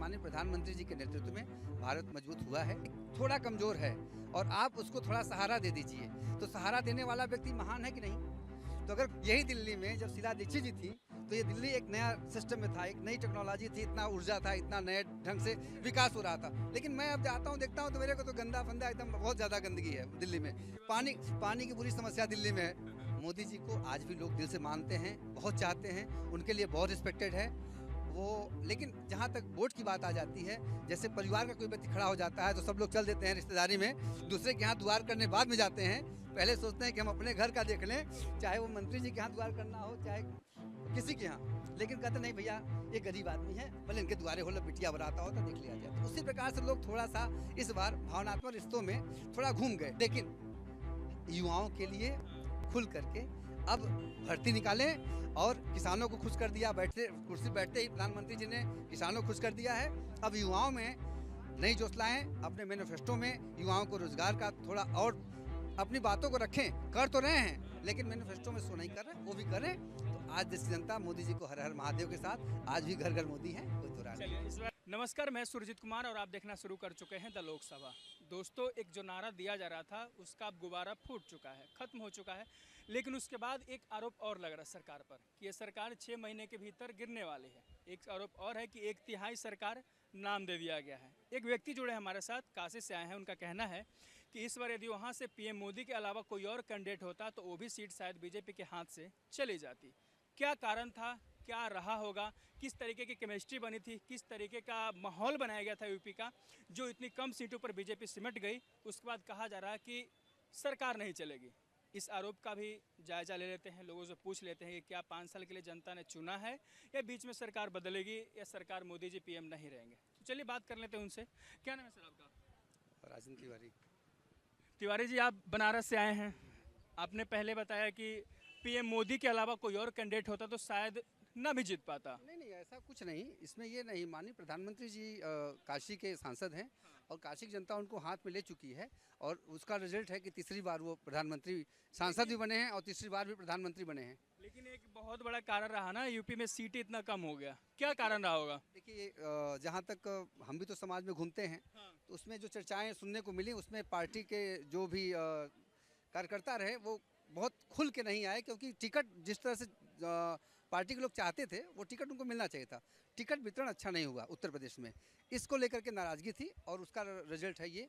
माननीय प्रधानमंत्री जी के नेतृत्व में भारत मजबूत हुआ है। थोड़ा कमजोर है और आप उसको थोड़ा सहारा दे दीजिए, तो सहारा देने वाला व्यक्ति महान है कि नहीं। तो अगर यही दिल्ली में जब शीला दीक्षित जी थी तो ये दिल्ली एक नया सिस्टम में था, एक नई टेक्नोलॉजी थी, इतना ऊर्जा था, इतना नए ढंग से विकास हो रहा था। लेकिन मैं अब जाता हूँ देखता हूँ तो मेरे को तो गंदा फंदा एकदम बहुत ज़्यादा गंदगी है दिल्ली में। पानी की बुरी समस्या दिल्ली में है। मोदी जी को आज भी लोग दिल से मानते हैं, बहुत चाहते हैं, उनके लिए बहुत रिस्पेक्टेड है वो। लेकिन जहाँ तक वोट की बात आ जाती है, जैसे परिवार का कोई व्यक्ति खड़ा हो जाता है तो सब लोग चल देते हैं रिश्तेदारी में, दूसरे के यहाँ दुआर करने बाद में जाते हैं। पहले सोचते हैं कि हम अपने घर का देख लें, चाहे वो मंत्री जी के यहाँ दुआर करना हो चाहे किसी के यहाँ। लेकिन कहते नहीं भैया ये गरीब आदमी है, भले इनके द्वारे हो बिटिया बराता हो तो देख लिया जाए। तो उसी प्रकार से लोग थोड़ा सा इस बार भावनात्मक रिश्तों में थोड़ा घूम गए। लेकिन युवाओं के लिए खुल करके अब भर्ती निकालें और किसानों को खुश कर दिया। कुर्सी बैठते ही प्रधानमंत्री जी ने किसानों को खुश कर दिया है। अब युवाओं में नई जोश लाएं, अपने मैनिफेस्टो में युवाओं को रोजगार का थोड़ा और अपनी बातों को रखें। कर तो रहे हैं लेकिन मैनिफेस्टो में शो नहीं कर रहे, वो भी करें। तो आज देश की जनता मोदी जी को हर हर महादेव के साथ आज भी घर घर मोदी है, कोई तो राय नहीं। नमस्कार, मैं सुरजीत कुमार और आप देखना शुरू कर चुके हैं द लोकसभा। दोस्तों, एक जो नारा दिया जा रहा था उसका अब गुब्बारा फूट चुका है, खत्म हो चुका है। लेकिन उसके बाद एक आरोप और लग रहा है सरकार पर कि ये सरकार 6 महीने के भीतर गिरने वाली है। एक आरोप और है कि 1/3 सरकार नाम दे दिया गया है। एक व्यक्ति जुड़े हमारे साथ, काशी से आए हैं। उनका कहना है कि इस बार यदि वहाँ से पीएम मोदी के अलावा कोई और कैंडिडेट होता तो वो भी सीट शायद बीजेपी के हाथ से चली जाती। क्या कारण था, क्या रहा होगा, किस तरीके की केमिस्ट्री बनी थी, किस तरीके का माहौल बनाया गया था यूपी का, जो इतनी कम सीटों पर बीजेपी सिमट गई। उसके बाद कहा जा रहा है कि सरकार नहीं चलेगी। इस आरोप का भी जायजा ले लेते हैं, लोगों से पूछ लेते हैं कि क्या 5 साल के लिए जनता ने चुना है या बीच में सरकार बदलेगी या सरकार मोदी जी पीएम नहीं रहेंगे। तो चलिए बात कर लेते हैं उनसे। क्या नाम है सर आपका? राजन तिवारी। तिवारी जी, आप बनारस से आए हैं। आपने पहले बताया कि पीएम मोदी के अलावा कोई और कैंडिडेट होता तो शायद ना भी जीत पाता। नहीं, ऐसा कुछ नहीं, इसमें ये नहीं। माननीय प्रधानमंत्री जी काशी के सांसद हैं और काशी की जनता उनको हाथ में ले चुकी है और उसका रिजल्ट है कि तीसरी बार वो प्रधानमंत्री सांसद भी बने हैं और तीसरी बार भी प्रधानमंत्री बने हैं। लेकिन एक बहुत बड़ा कारण रहा ना, यूपी में सीटें इतना कम हो गया, क्या कारण रहा होगा? देखिए, जहाँ तक हम भी तो समाज में घूमते हैं, तो उसमें जो चर्चाएं सुनने को मिली उसमें पार्टी के जो भी कार्यकर्ता रहे वो बहुत खुल के नहीं आए, क्योंकि टिकट जिस तरह से पार्टी के लोग चाहते थे वो टिकट उनको मिलना चाहिए था। टिकट वितरण अच्छा नहीं हुआ उत्तर प्रदेश में, इसको लेकर के नाराज़गी थी और उसका रिजल्ट है ये।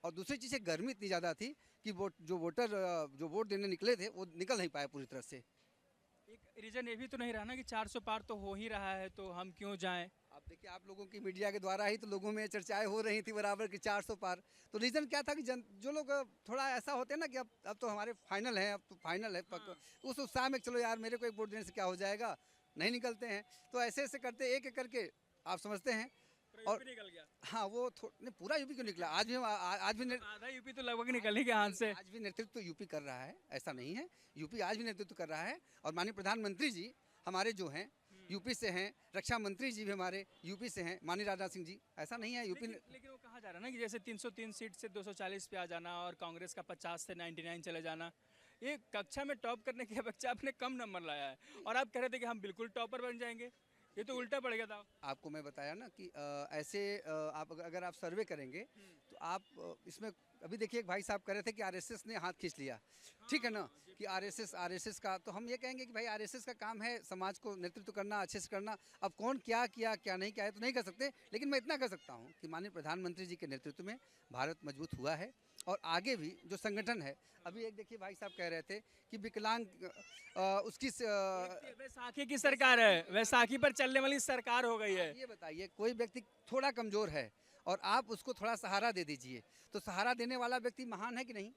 और दूसरी चीज़ है, गर्मी इतनी ज़्यादा थी कि जो वोट देने निकले थे वो निकल नहीं पाए पूरी तरह से। एक रीजन ये भी तो नहीं रहा ना कि 400 पार तो हो ही रहा है तो हम क्यों जाएं? अब देखिए, आप लोगों की मीडिया के द्वारा ही तो लोगों में चर्चाएं हो रही थी बराबर कि 400 पार। तो रीज़न क्या था कि जो लोग थोड़ा ऐसा होते हैं ना कि अब तो हमारे फाइनल है, अब तो फाइनल है उस उत्साह में चलो यार मेरे को एक वोट देने से क्या हो जाएगा, नहीं निकलते हैं। तो ऐसे ऐसे करते एक एक करके आप समझते हैं। और निकल गया। हाँ, वो नहीं, पूरा यूपी क्यों निकला। आज भी आधा यूपी तो लगभग निकल ही गया हाथ से। आज भी नेतृत्व तो यूपी कर रहा है, ऐसा नहीं है। यूपी आज भी नेतृत्व कर रहा है और माननीय प्रधानमंत्री जी हमारे जो हैं यूपी से हैं, रक्षा मंत्री जी भी हमारे यूपी से हैं, माननीय राजनाथ सिंह जी। ऐसा नहीं है यूपी। लेकिन वो कहा जा रहा है ना कि जैसे 303 सीट से 240 पे आ जाना और कांग्रेस का 50 से 99 चले जाना। ये कक्षा में टॉप करने के बच्चा आपने कम नंबर लाया है और आप कह रहे थे कि हम बिल्कुल टॉपर बन जाएंगे। ये तो उल्टा पड़ गया था। आपको मैं बताया ना कि ऐसे अगर आप सर्वे करेंगे तो आप इसमें अभी देखिए, एक भाई साहब कह रहे थे कि आरएसएस ने हाथ खींच लिया। ठीक है ना कि आरएसएस का, तो हम ये कहेंगे कि भाई आरएसएस का काम है समाज को नेतृत्व करना, अच्छे से करना। अब कौन क्या किया क्या नहीं किया है तो नहीं कर सकते, लेकिन मैं इतना कर सकता हूँ कि माननीय प्रधानमंत्री जी के नेतृत्व में भारत मजबूत हुआ है और आगे भी जो संगठन है। अभी एक देखिए, भाई साहब कह रहे थे कि विकलांग उसकी वैसाखी की सरकार है, वैसाखी पर चलने वाली सरकार हो गई है। ये बताइए, कोई व्यक्ति थोड़ा कमजोर है और आप उसको थोड़ा सहारा दे दीजिए, तो सहारा देने वाला व्यक्ति महान है कि नहीं।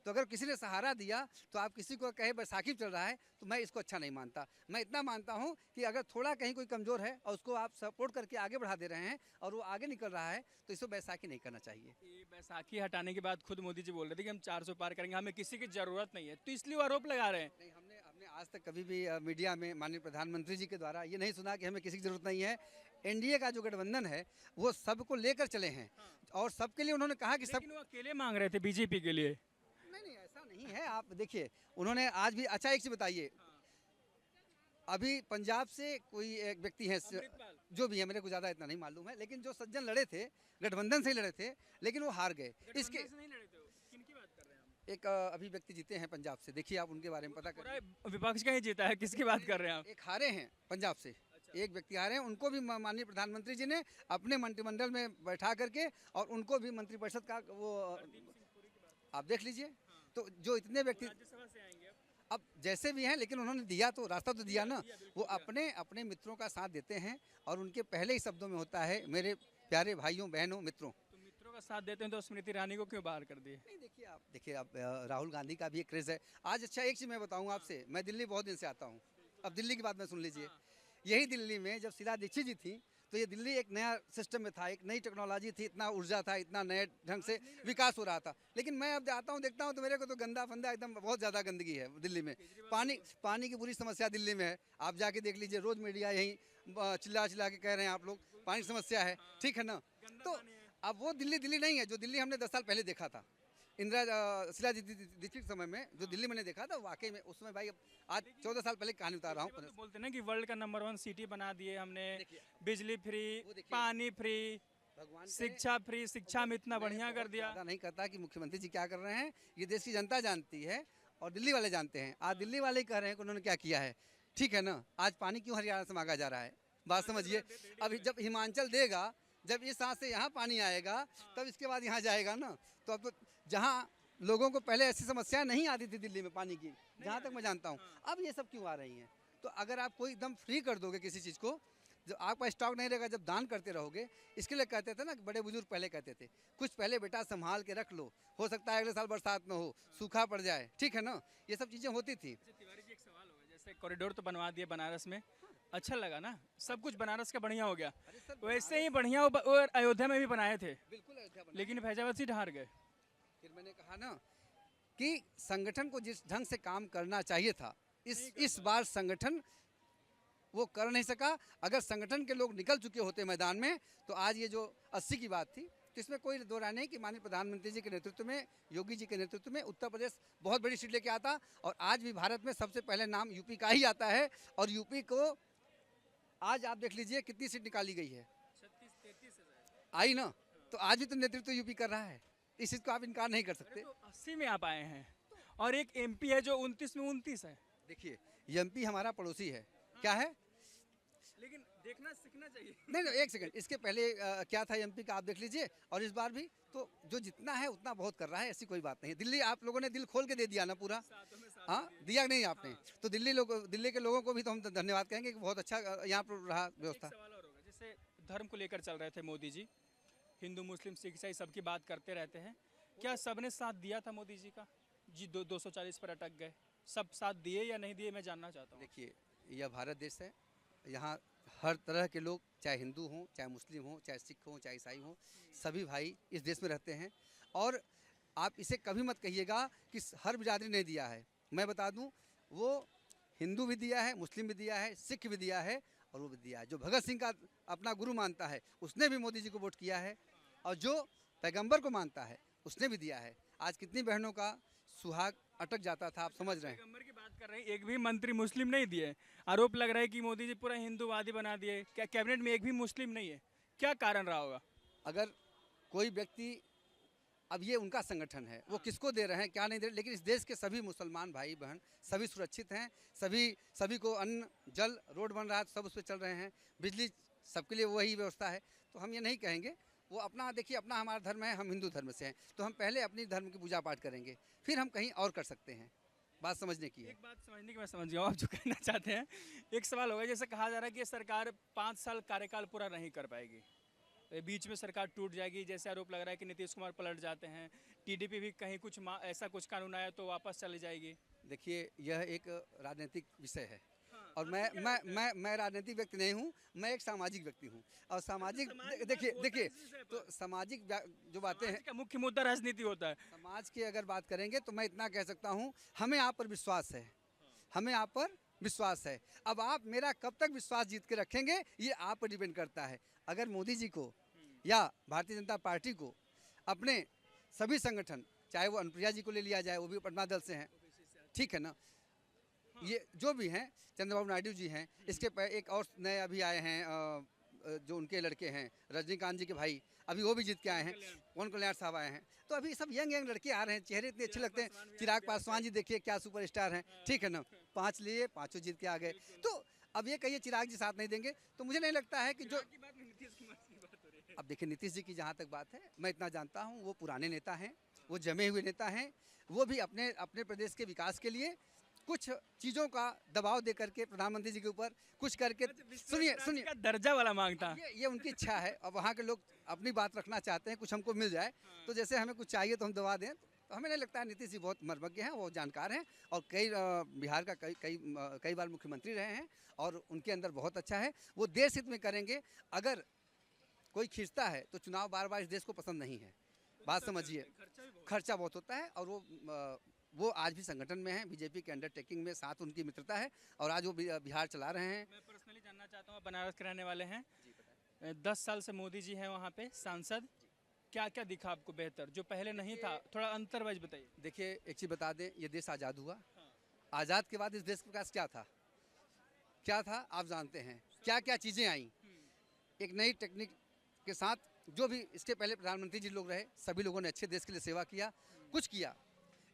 तो अगर किसी ने सहारा दिया तो आप किसी को कहे बैसाखी चल रहा है तो मैं इसको अच्छा नहीं मानता। मैं इतना मानता हूं कि अगर थोड़ा कहीं कोई कमज़ोर है और उसको आप सपोर्ट करके आगे बढ़ा दे रहे हैं और वो आगे निकल रहा है तो इसको बैसाखी नहीं करना चाहिए। ये बैसाखी हटाने के बाद खुद मोदी जी बोल रहे थे कि हम 400 पार करेंगे, हमें किसी की ज़रूरत नहीं है, तो इसलिए वो आरोप लगा रहे हैं। नहीं, हमने आज तक कभी भी मीडिया में माननीय प्रधानमंत्री जी के द्वारा ये नहीं सुना कि हमें किसी की ज़रूरत नहीं है। एनडीए का जो गठबंधन है वो सबको लेकर चले हैं और सबके लिए उन्होंने कहा कि सब। वो अकेले मांग रहे थे बीजेपी के लिए। नहीं, ऐसा नहीं है। आप देखिए, उन्होंने आज भी, अच्छा एक चीज़ बताइए, अभी पंजाब से कोई एक व्यक्ति है, अमृतपाल। जो भी है, मेरे को ज़्यादा इतना नहीं मालूम है, लेकिन जो सज्जन लड़े थे गठबंधन से ही लड़े थे, लेकिन वो हार गए। इसके गठबंधन से नहीं लड़े थे वो। किनकी बात कर रहे हैं हम? एक अभी व्यक्ति जीते हैं पंजाब से, देखिए आप उनके बारे में पता पूरा करें। विपक्ष का ही जीता है, किसकी बात कर रहे हैं आप? एक हारे हैं पंजाब से, एक व्यक्ति हारे हैं, उनको भी माननीय प्रधानमंत्री जी ने अपने मंत्रिमंडल में बैठा करके और उनको भी मंत्रिपरिषद का वो आप देख लीजिए। तो जो इतने व्यक्ति राज्यसभा से आएंगे अब। अब जैसे भी हैं, लेकिन उन्होंने दिया तो रास्ता तो दिया ना। वो अपने अपने मित्रों का साथ देते हैं और उनके पहले ही शब्दों में होता है मेरे प्यारे भाइयों बहनों मित्रों। तो मित्रों का साथ देते हैं तो स्मृति ईरानी को क्यों बाहर कर दिए? नहीं, देखिए आप राहुल गांधी का भी एक क्रेज़ है आज। अच्छा, एक चीज़ मैं बताऊंगा आपसे, मैं दिल्ली बहुत दिन से आता हूँ। अब दिल्ली की बात में सुन लीजिए। यही दिल्ली में जब शीला दीक्षित जी थी तो ये दिल्ली एक नया सिस्टम में था, एक नई टेक्नोलॉजी थी, इतना ऊर्जा था, इतना नए ढंग से विकास हो रहा था। लेकिन मैं अब आता हूँ देखता हूँ तो मेरे को तो गंदा फंदा एकदम बहुत ज़्यादा गंदगी है दिल्ली में। पानी की बुरी समस्या दिल्ली में है, आप जाके देख लीजिए। रोज़ मीडिया यही चिल्ला चिल्ला के कह रहे हैं आप लोग पानी की समस्या है, ठीक है ना। तो अब वो दिल्ली नहीं है जो दिल्ली हमने 10 साल पहले देखा था शीला दीक्षित के समय में। जो दिल्ली मैंने देखा था वाकई में उसमें भाई आज 14 साल पहले कहानी उतार रहा हूँ। तो बोलते हैं ना कि वर्ल्ड का नंबर 1 सिटी बना दिए हमने, देखिए, बिजली फ्री, वो देखिए, पानी फ्री, भगवान करे, शिक्षा फ्री, शिक्षा में इतना मैं बढ़िया कर बहुत दिया। ज़्यादा नहीं करता कि मुख्यमंत्री जी क्या कर रहे हैं, ये देश की जनता जानती है और दिल्ली वाले जानते हैं। आज दिल्ली वाले ही कह रहे हैं कि उन्होंने क्या किया है, ठीक है ना। आज पानी क्यों हरियाणा से मांगा जा रहा है, बात समझिए। अभी जब हिमाचल देगा, जब इस सांस से यहाँ पानी आएगा तब इसके बाद यहाँ जाएगा ना। तो अब तो जहाँ लोगों को पहले ऐसी समस्या नहीं आती थी दिल्ली में पानी की, जहाँ तक मैं जानता हूँ, अब ये सब क्यों आ रही हैं। तो अगर आप कोई एकदम फ्री कर दोगे किसी चीज़ को, जब आपका स्टॉक नहीं रहेगा, जब दान करते रहोगे, इसके लिए कहते थे ना, बड़े बुजुर्ग पहले कहते थे कुछ पहले बेटा संभाल के रख लो, हो सकता है अगले साल बरसात में हो, सूखा पड़ जाए, ठीक है ना। ये सब चीज़ें होती थी। अच्छा तिवारी जी, एक सवाल होगा, जैसे कॉरिडोर तो बनवा दिए बनारस में, अच्छा लगा ना, सब कुछ बनारस का बढ़िया हो गया। अरे सर, वैसे ही बढ़िया वो अयोध्या में भी बनाए थे, बिल्कुल अयोध्या बना। लेकिन फैजाबाद सीट हार गए। फिर मैंने कहा ना कि संगठन को जिस ढंग से काम करना चाहिए था, इस बार संगठन वो कर नहीं सका। अगर संगठन के लोग निकल चुके होते मैदान में तो आज ये जो 80 की बात थी, तो इसमें कोई दो राय नहीं कि माननीय प्रधानमंत्री जी के नेतृत्व में, योगी जी के नेतृत्व में उत्तर प्रदेश बहुत बड़ी सीट लेके आता। और आज भी भारत में सबसे पहले नाम यूपी का ही आता है। और यूपी को आज आप देख लीजिए कितनी सीट निकाली गई है, 36-33 आई ना। तो आज भी तो नेतृत्व यूपी कर रहा है, इस चीज़ को आप इनकार नहीं कर सकते। तो 80 में आप आए हैं और एक एमपी है जो 29 में 29 है। देखिए, एमपी हमारा पड़ोसी है, क्या है। लेकिन देखना सीखना चाहिए। नहीं, एक सेकंड, इसके पहले क्या था एमपी का आप देख लीजिए। और इस बार भी तो जो जितना है उतना बहुत कर रहा है, ऐसी कोई बात नहीं। दिल्ली आप लोगों ने दिल खोल के दे दिया ना पूरा, हाँ दिया नहीं आपने। तो दिल्ली के लोगों को भी तो हम धन्यवाद कहेंगे कि बहुत अच्छा यहाँ पर रहा व्यवस्था। एक सवाल और होगा, जैसे धर्म को लेकर चल रहे थे मोदी जी, हिंदू मुस्लिम सिख ईसाई सबकी बात करते रहते हैं, क्या सबने साथ दिया था मोदी जी का? जी 240 पर अटक गए, सब साथ दिए या नहीं दिए, मैं जानना चाहता हूँ। देखिए, यह भारत देश है, यहाँ हर तरह के लोग, चाहे हिंदू हों, चाहे मुस्लिम हों, चाहे सिख हों, चाहे ईसाई हों, सभी भाई इस देश में रहते हैं। और आप इसे कभी मत कहिएगा कि हर बिरादरी ने दिया है। मैं बता दूं, वो हिंदू भी दिया है, मुस्लिम भी दिया है, सिख भी दिया है और वो भी दिया है। जो भगत सिंह का अपना गुरु मानता है उसने भी मोदी जी को वोट किया है, और जो पैगंबर को मानता है उसने भी दिया है। आज कितनी बहनों का सुहाग अटक जाता था, आप समझ रहे हैं। पैगंबर की बात कर रहे हैं, एक भी मंत्री मुस्लिम नहीं दिए। आरोप लग रहा है कि मोदी जी पूरा हिंदूवादी बना दिए, क्या कैबिनेट में एक भी मुस्लिम नहीं है? क्या कारण रहा होगा? अगर कोई व्यक्ति, अब ये उनका संगठन है, वो किसको दे रहे हैं क्या नहीं दे रहे, लेकिन इस देश के सभी मुसलमान भाई बहन सभी सुरक्षित हैं। सभी को अन्न, जल, रोड बन रहा है, सब उस पर चल रहे हैं, बिजली सबके लिए वही व्यवस्था है। तो हम ये नहीं कहेंगे, वो अपना देखिए, अपना हमारा धर्म है, हम हिंदू धर्म से हैं, तो हम पहले अपनी धर्म की पूजा पाठ करेंगे, फिर हम कहीं और कर सकते हैं। बात समझने की है। एक बात समझने की मैं समझ गया हूँ आप जो कहना चाहते हैं। एक सवाल होगा, जैसे कहा जा रहा है कि ये सरकार 5 साल कार्यकाल पूरा नहीं कर पाएगी, तो बीच में सरकार टूट जाएगी, जैसे आरोप लग रहा है कि नीतीश कुमार पलट जाते हैं, टीडीपी भी कहीं कुछ ऐसा कुछ कानून आया तो वापस चली जाएगी। देखिए, यह एक राजनीतिक विषय है और मैं राजनीतिक व्यक्ति नहीं हूँ, मैं एक सामाजिक व्यक्ति हूँ। और सामाजिक देखिए तो सामाजिक जो बातें हैं, का मुख्य मुद्दा राजनीति होता है। समाज की अगर बात करेंगे तो मैं इतना कह सकता हूँ, हमें आप पर विश्वास है, हमें आप पर विश्वास है। अब आप मेरा कब तक विश्वास जीत के रखेंगे ये आप पर डिपेंड करता है। अगर मोदी जी को या भारतीय जनता पार्टी को अपने सभी संगठन, चाहे वो अनुप्रिया जी को ले लिया जाए, वो भी पटना दल से हैं, ठीक है ना, ये जो भी हैं, चंद्रबाबू नायडू जी हैं, इसके एक और नए अभी आए हैं जो उनके लड़के हैं रजनीकांत जी के भाई, अभी वो भी जीत के आए हैं, पवन कल्याण साहब आए हैं। तो अभी सब यंग यंग लड़के आ रहे हैं, चेहरे इतने अच्छे लगते हैं। चिराग पासवान जी देखिए क्या सुपरस्टार हैं, ठीक है ना, 5 लिए 5 जीत के आ गए। तो अब ये कहिए चिराग जी साथ नहीं देंगे, तो मुझे नहीं लगता है कि जो अब देखिए नीतीश जी की जहाँ तक बात है, मैं इतना जानता हूँ वो पुराने नेता हैं, वो जमे हुए नेता हैं, वो भी अपने अपने प्रदेश के विकास के लिए कुछ चीज़ों का दबाव दे करके प्रधानमंत्री जी के ऊपर कुछ करके सुनिए सुनिए का दर्जा वाला मांगता। ये उनकी इच्छा है। अब वहाँ के लोग अपनी बात रखना चाहते हैं, कुछ हमको मिल जाए, तो जैसे हमें कुछ चाहिए तो हम दबा दें, तो हमें नहीं लगता है। नीतीश जी बहुत मर्मज्ञ हैं, वो जानकार हैं, और कई बिहार का कई बार मुख्यमंत्री रहे हैं, और उनके अंदर बहुत अच्छा है। वो देश हित में करेंगे। अगर कोई खींचता है तो चुनाव बार बार इस देश को पसंद नहीं है, बात समझिए। खर्चा बहुत होता है, और वो आज भी संगठन में हैं, बीजेपी के अंडरटेकिंग में साथ उनकी मित्रता है, और आज वो बिहार चला रहे हैं। मैं पर्सनली जानना चाहता हूँ, बनारस के रहने वाले हैं, 10 साल से मोदी जी हैं वहाँ पे सांसद, क्या क्या दिखा आपको बेहतर जो पहले नहीं था? थोड़ा अंतर वाइज बताइए। देखिए एक चीज़ बता दें, ये देश आज़ाद हुआ, आज़ाद के बाद इस देश के पास क्या था, क्या था आप जानते हैं, क्या क्या चीज़ें आई। एक नई टेक्निक के साथ, जो भी इसके पहले प्रधानमंत्री जी लोग रहे, सभी लोगों ने अच्छे देश के लिए सेवा किया, कुछ किया।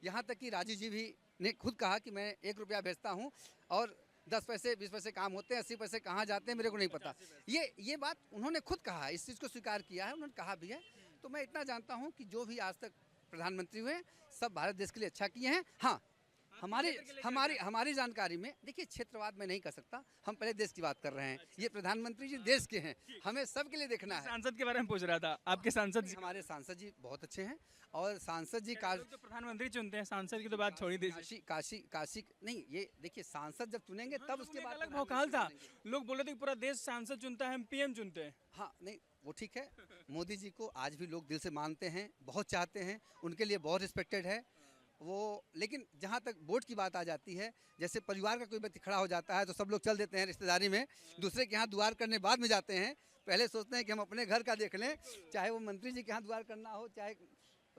यहाँ तक कि राजीव जी भी ने खुद कहा कि मैं 1 रुपया भेजता हूँ और 10 पैसे 20 पैसे काम होते हैं, 80 पैसे कहाँ जाते हैं मेरे को नहीं पता। ये बात उन्होंने खुद कहा है, इस चीज़ को स्वीकार किया है, उन्होंने कहा भी है। तो मैं इतना जानता हूँ कि जो भी आज तक प्रधानमंत्री हुए सब भारत देश के लिए अच्छा किए हैं। हाँ, हमारी जानकारी में देखिए, क्षेत्रवाद में नहीं कर सकता, हम पहले देश की बात कर रहे हैं। ये प्रधानमंत्री जी देश के हैं, हमें सब के लिए देखना है। सांसद के बारे में पूछ रहा था, आपके सांसद जी? हमारे सांसद जी बहुत अच्छे हैं, और सांसद जी का तो प्रधानमंत्री चुनते हैं, सांसद की तो बात छोड़ ही दीजिए। काशी नहीं, ये देखिए सांसद जब चुनेंगे तब उसके बाद अलग भौकाल था, लोग बोल रहे थे कि पूरा देश सांसद चुनता है, पीएम चुनते हैं। हाँ नहीं, वो ठीक है। मोदी जी को आज भी लोग दिल से मानते हैं, बहुत चाहते हैं, उनके लिए बहुत रिस्पेक्टेड है वो। लेकिन जहाँ तक वोट की बात आ जाती है, जैसे परिवार का कोई व्यक्ति खड़ा हो जाता है तो सब लोग चल देते हैं रिश्तेदारी में, दूसरे के यहाँ दुआर करने बाद में जाते हैं। पहले सोचते हैं कि हम अपने घर का देख लें, चाहे वो मंत्री जी के यहाँ दुआर करना हो, चाहे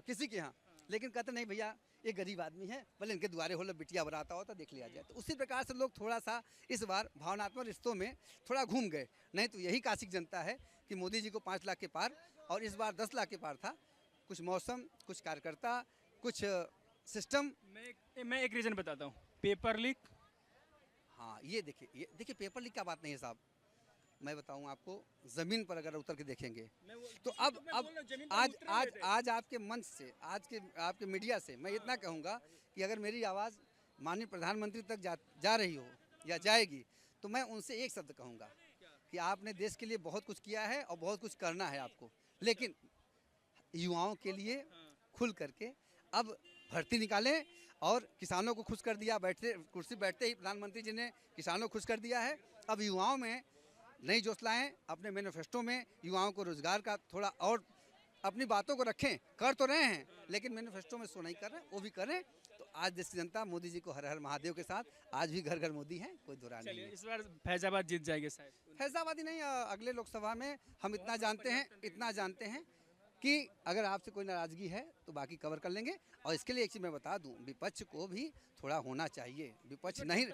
किसी के यहाँ। लेकिन कहते नहीं भैया, ये गरीब आदमी है, भले इनके द्वारे हो, बिटिया बराता हो तो देख लिया जाए। तो उसी प्रकार से लोग थोड़ा सा इस बार भावनात्मक रिश्तों में थोड़ा घूम गए। नहीं तो यही काशी की जनता है कि मोदी जी को 5 लाख के पार, और इस बार 10 लाख के पार था। कुछ मौसम, कुछ कार्यकर्ता, कुछ सिस्टम। मैं एक रीज़न बताता हूँ, पेपर लीक। हाँ ये देखिए पेपर लीक का बात नहीं है साहब, मैं बताऊँ आपको, ज़मीन पर अगर उतर के देखेंगे तो अब आज आपके मंच से, आज के आपके मीडिया से मैं इतना कहूँगा कि अगर मेरी आवाज़ माननीय प्रधानमंत्री तक जा रही हो या जाएगी, तो मैं उनसे एक शब्द कहूँगा कि आपने देश के लिए बहुत कुछ किया है और बहुत कुछ करना है आपको, लेकिन युवाओं के लिए खुल करके अब भर्ती निकालें। और किसानों को खुश कर दिया, कुर्सी बैठते ही प्रधानमंत्री जी ने किसानों को खुश कर दिया है। अब युवाओं में नई जोश लाएँ, अपने मैनिफेस्टो में युवाओं को रोजगार का थोड़ा और अपनी बातों को रखें। कर तो रहे हैं, लेकिन मैनिफेस्टो में सो नहीं कर रहे, वो भी करें। तो आज देश की जनता मोदी जी को हर हर महादेव के साथ, आज भी घर घर मोदी है, कोई दोहरा नहीं है। इस बार फैजाबाद जीत जाएगी शायद। फैजाबाद ही नहीं, अगले लोकसभा में हम इतना जानते हैं कि अगर आपसे कोई नाराजगी है तो बाकी कवर कर लेंगे। और इसके लिए एक चीज़ मैं बता दूं, विपक्ष को भी थोड़ा होना चाहिए। विपक्ष नहीं,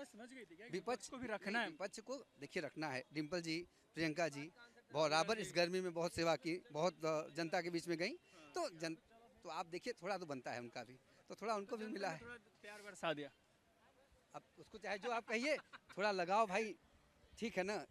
विपक्ष को भी रखना है, विपक्ष को देखिए रखना है। डिम्पल जी, प्रियंका जी बराबर इस गर्मी में बहुत सेवा की, बहुत जनता के बीच में गई, तो आप देखिए थोड़ा तो बनता है उनका भी, तो थोड़ा उनको भी मिला है, प्यार बरसा दिया। अब उसको चाहे जो आप कहिए, थोड़ा लगाओ भाई, ठीक है ना।